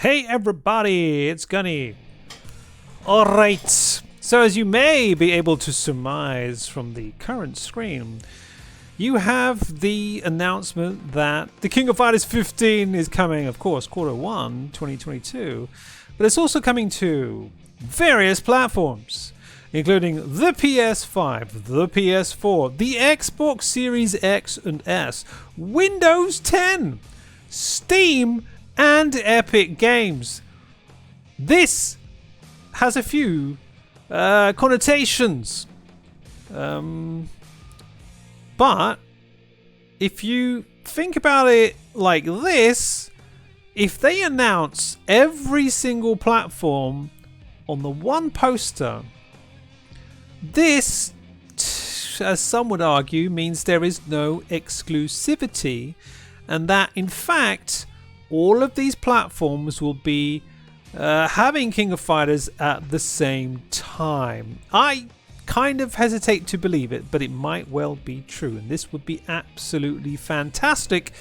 Hey everybody, it's Gunny. Alright, so as you may be able to surmise from the current screen, you have the announcement that the King of Fighters 15 is coming, of course, Q1 2022, but it's also coming to various platforms, including the PS5, the PS4, the Xbox Series X and S, Windows 10, Steam, and Epic Games. This has a few connotations. But if you think about it like this, if they announce every single platform on the one poster, this, as some would argue, means there is no exclusivity, and that in fact all of these platforms will be having King of Fighters at the same time. I kind of hesitate to believe it, but it might well be true, and this would be absolutely fantastic,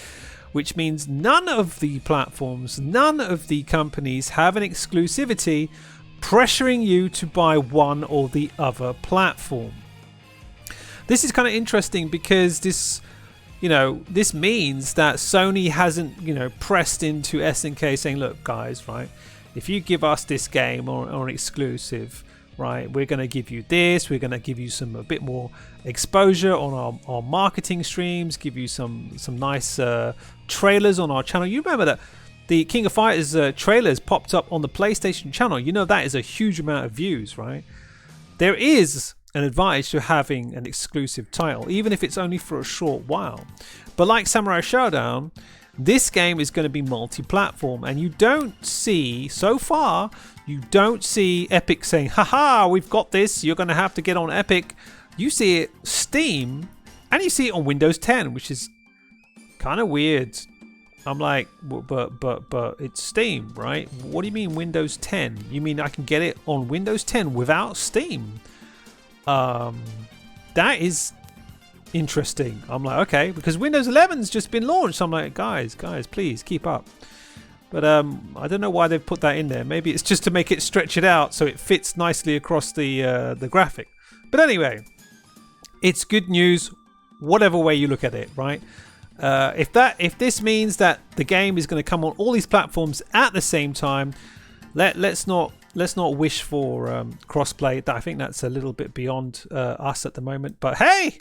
which means none of the platforms, none of the companies have an exclusivity pressuring you to buy one or the other platform. This is kind of interesting because this means that Sony hasn't, pressed into SNK saying, look guys, right, if you give us this game or an exclusive, right, we're going to give you this, we're going to give you a bit more exposure on our marketing streams, give you some nice trailers on our channel. You remember that the King of Fighters trailers popped up on the PlayStation channel. You know that is a huge amount of views, right? There is an advantage to having an exclusive title, even if it's only for a short while. But like Samurai Showdown, this game is going to be multi-platform, and you don't see, so far, you don't see Epic saying, haha, we've got this, you're going to have to get on Epic. You see it Steam, and you see it on Windows 10, which is kind of weird. I'm like, but it's Steam, right? What do you mean Windows 10? You mean I can get it on Windows 10 without Steam? That is interesting. I'm like, okay, because Windows 11's just been launched. So I'm like, guys, please keep up. But I don't know why they've put that in there. Maybe it's just to make it stretch it out so it fits nicely across the graphic. But anyway, it's good news, whatever way you look at it, right? If this means that the game is going to come on all these platforms at the same time, let's not wish for crossplay. I think that's a little bit beyond us at the moment. But hey,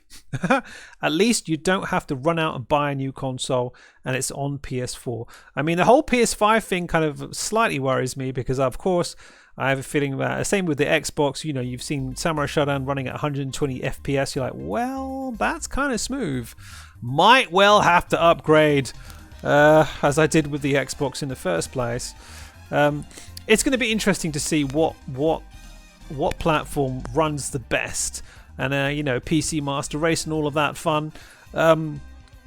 at least you don't have to run out and buy a new console, and it's on PS4. I mean, the whole PS5 thing kind of slightly worries me because, of course, I have a feeling that same with the Xbox. You've seen Samurai Showdown running at 120 FPS. You're like, well, that's kind of smooth. Might well have to upgrade, as I did with the Xbox in the first place. It's going to be interesting to see what platform runs the best, and PC Master Race and all of that fun.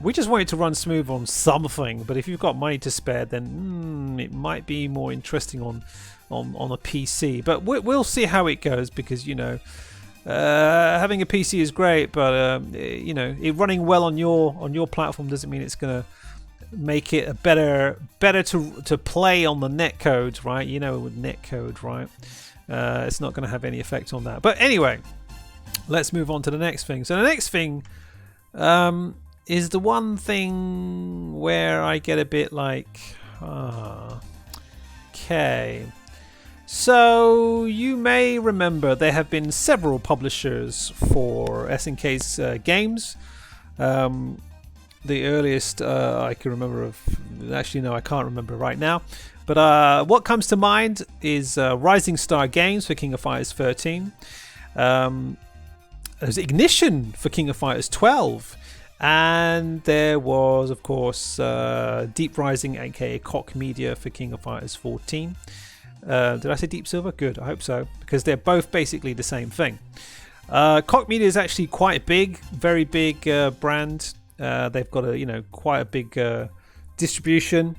We just want it to run smooth on something, but if you've got money to spare, then it might be more interesting on a PC. But we'll see how it goes, because having a PC is great, but it running well on your platform doesn't mean it's going to make it a better to play on the netcode, right? With netcode, right? It's not going to have any effect on that. But anyway, let's move on to the next thing. So the next thing is the one thing where I get a bit like, okay. So you may remember there have been several publishers for SNK's games. The earliest I can remember I can't remember right now. But what comes to mind is Rising Star Games for King of Fighters 13. There's Ignition for King of Fighters 12. And there was, of course, Deep Rising, aka Koch Media, for King of Fighters 14. Did I say Deep Silver? Good, I hope so, because they're both basically the same thing. Koch Media is actually quite big, very big brand. They've got quite a big distribution.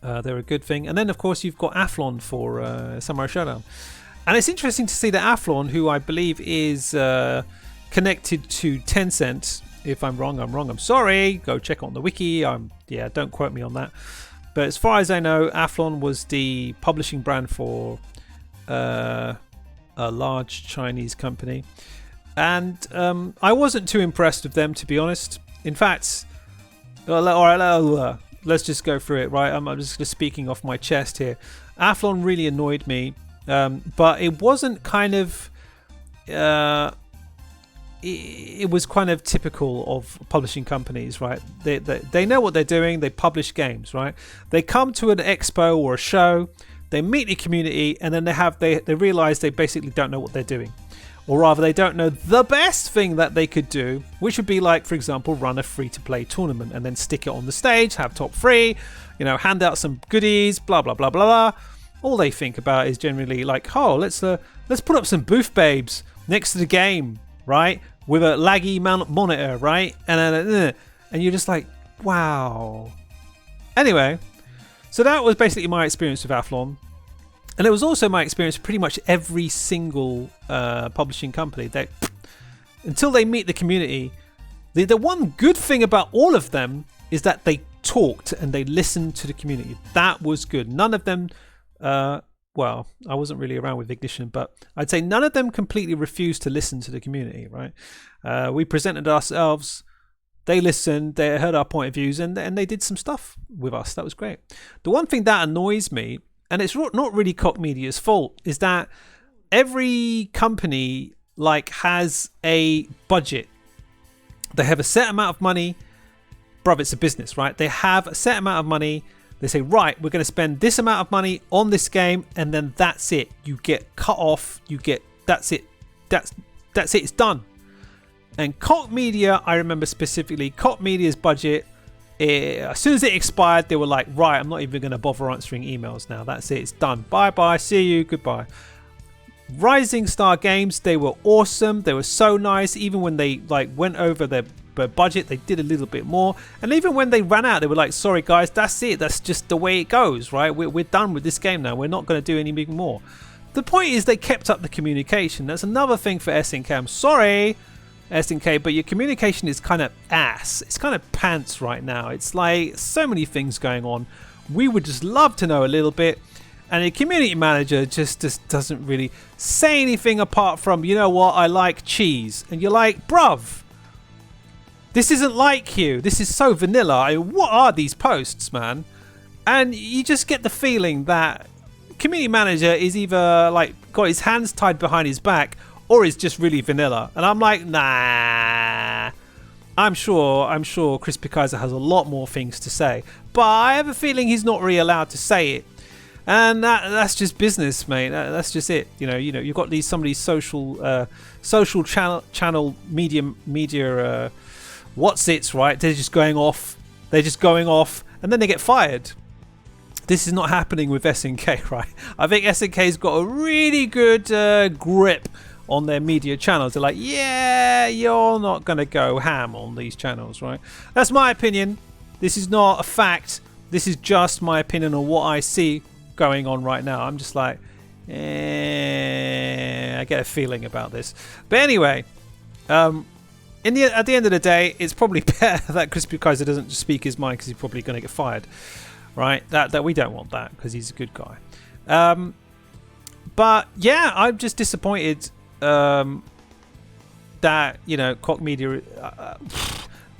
They're a good thing. And then, of course, you've got Athlon for Samurai Showdown. And it's interesting to see that Athlon, who I believe is connected to Tencent. If I'm wrong, I'm wrong. I'm sorry. Go check on the wiki. Don't quote me on that. But as far as I know, Athlon was the publishing brand for a large Chinese company. And I wasn't too impressed with them, to be honest. In fact, all right, let's just go through it, right? I'm just speaking off my chest here. Athlon really annoyed me, but it wasn't kind of... it was kind of typical of publishing companies, right? They know what they're doing. They publish games, right? They come to an expo or a show, they meet the community, and then they realize they basically don't know what they're doing. Or rather, they don't know the best thing that they could do, which would be like, for example, run a free-to-play tournament and then stick it on the stage, have top 3, hand out some goodies, blah, blah, blah, blah, blah. All they think about is generally like, oh, let's put up some booth babes next to the game, right? With a laggy monitor, right? And you're just like, wow. Anyway, so that was basically my experience with Athlon. And it was also my experience with pretty much every single publishing company. Until they meet the community, the one good thing about all of them is that they talked and they listened to the community. That was good. None of them, well, I wasn't really around with Ignition, but I'd say none of them completely refused to listen to the community, right? We presented ourselves. They listened, they heard our point of views, and they did some stuff with us. That was great. The one thing that annoys me, and it's not really Koch Media's fault, is that every company has a budget. They have a set amount of money. Bruv, it's a business, right? They have a set amount of money. They say, right, we're going to spend this amount of money on this game, and then that's it. You get cut off. That's it. That's it. It's done. And Koch Media, I remember specifically, Koch Media's budget, as soon as it expired, they were like, right, I'm not even going to bother answering emails now. That's it. It's done. Bye-bye. See you. Goodbye. Rising Star Games, they were awesome. They were so nice. Even when they went over their budget, they did a little bit more. And even when they ran out, they were like, sorry, guys, that's it. That's just the way it goes, right? We're done with this game now. We're not going to do anything more. The point is they kept up the communication. That's another thing for SNK. I'm sorry, SNK, but your communication is kind of ass. It's kind of pants right now. It's like so many things going on. We would just love to know a little bit. And the community manager just doesn't really say anything apart from, you know what, I like cheese. And you're like, bruv, this isn't like you. This is so vanilla. What are these posts, man? And you just get the feeling that community manager is either got his hands tied behind his back or is just really vanilla. And I'm like, nah. I'm sure Chris Picasso has a lot more things to say. But I have a feeling he's not really allowed to say it. And that's just business, mate. That's just it. You've got some of these social channel media what's its, right? They're just going off, and then they get fired. This is not happening with SNK, right? I think SNK's got a really good grip on their media channels. They're like, yeah, you're not going to go ham on these channels, right? That's my opinion. This is not a fact. This is just my opinion on what I see going on right now. I'm just like, I get a feeling about this. But anyway, at the end of the day, it's probably better that Chris Picasso doesn't just speak his mind because he's probably going to get fired, right? That we don't want that because he's a good guy. But yeah, I'm just disappointed that Koch Media.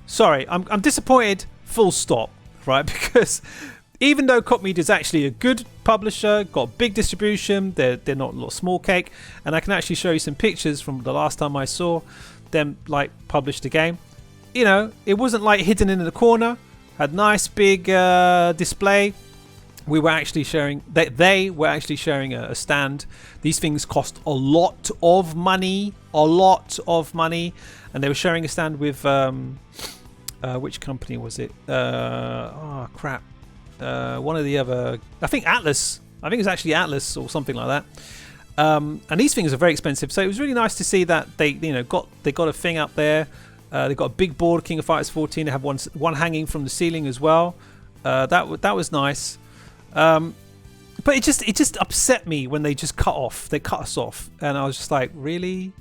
Sorry, I'm disappointed. Full stop. Right, because even though Koch Media is actually a good publisher, got big distribution, they're not a little small cake, and I can actually show you some pictures from the last time I saw them publish the game. It wasn't hidden in the corner. Had nice big display. We were actually sharing. They were actually sharing a stand. These things cost a lot of money, and they were sharing a stand with which company was it? Crap. One of the other. I think Atlas. I think it was actually Atlas or something like that. And these things are very expensive, so it was really nice to see that they got a thing up there. They got a big board, King of Fighters 14. They have one hanging from the ceiling as well. That was nice. But it just upset me when they just cut us off, and I was just like, really?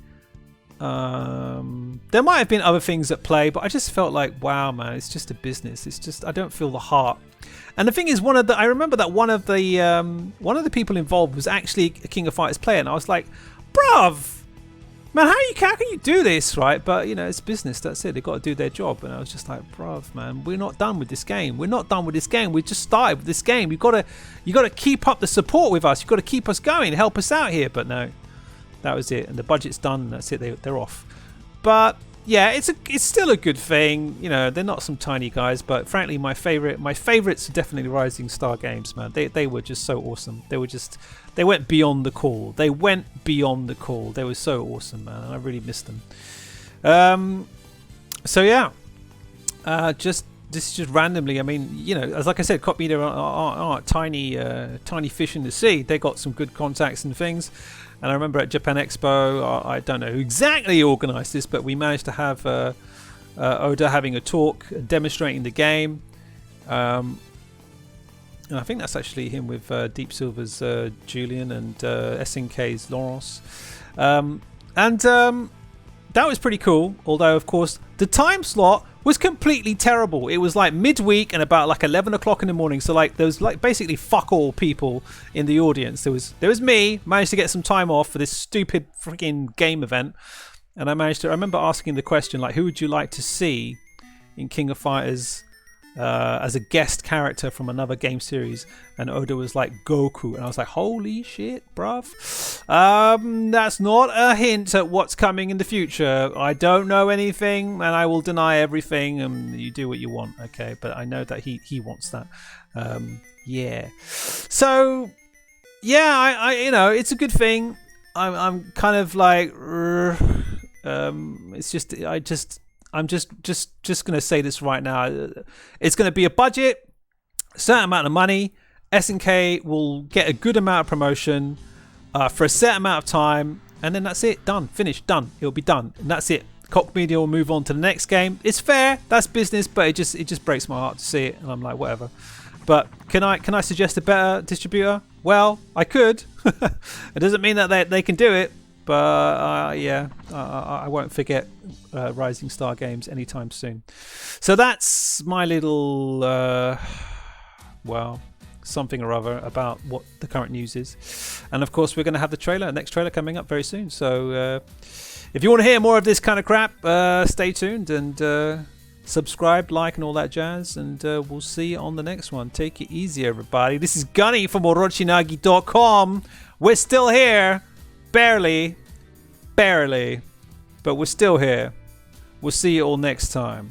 There might have been other things at play, but I just felt like, wow, man, it's just a business. It's just, I don't feel the heart. And the thing is, I remember that one of the people involved was actually a King of Fighters player, and I was like, bruv, man, how can you do this, right? But you know, it's business. That's it. They've got to do their job. And I was just like, bruv, man, we're not done with this game. We're not done with this game. We just started with this game. You got to keep up the support with us. You've got to keep us going, help us out here. But no, that was it. And the budget's done. And that's it. They're off. But yeah, it's still a good thing. You know, they're not some tiny guys, but frankly, my favorites are definitely Rising Star games, man. They were just so awesome. They went beyond the call. They went beyond the call. They were so awesome, man, and I really missed them. So yeah, this is just randomly. I mean, you know, as like I said, Cop Media are tiny fish in the sea. They got some good contacts and things. And I remember at Japan Expo, I don't know who exactly organised this, but we managed to have Oda having a talk, demonstrating the game. And I think that's actually him with Deep Silver's Julian and SNK's Laurence. That was pretty cool. Although, of course, the time slot was completely terrible. It was like midweek and about like 11 o'clock in the morning. So like there was like basically fuck all people in the audience. There was me, managed to get some time off for this stupid freaking game event. And I remember asking the question, like, who would you like to see in King of Fighters as a guest character from another game series? And Oda was like, Goku. And I was like, holy shit, bruv. That's not a hint at what's coming in the future. I don't know anything and I will deny everything, and you do what you want, okay? But I know that he wants that. Yeah. So yeah, I you know, it's a good thing. I'm kind of like it's just I'm just gonna say this right now. It's gonna be a budget, a certain amount of money. SNK will get a good amount of promotion for a set amount of time, and then that's it. Done, finished, done. It'll be done, and that's it. Koch Media will move on to the next game. It's fair. That's business, but it just breaks my heart to see it, and I'm like, whatever. But can I suggest a better distributor? Well, I could. It doesn't mean that they can do it. But yeah, I won't forget Rising Star games anytime soon. So that's my little, well, something or other about what the current news is. And of course, we're going to have the next trailer coming up very soon. So if you want to hear more of this kind of crap, stay tuned and subscribe, like, and all that jazz. And we'll see you on the next one. Take it easy, everybody. This is Gunny from Orochinagi.com. We're still here. Barely, but we're still here. We'll see you all next time.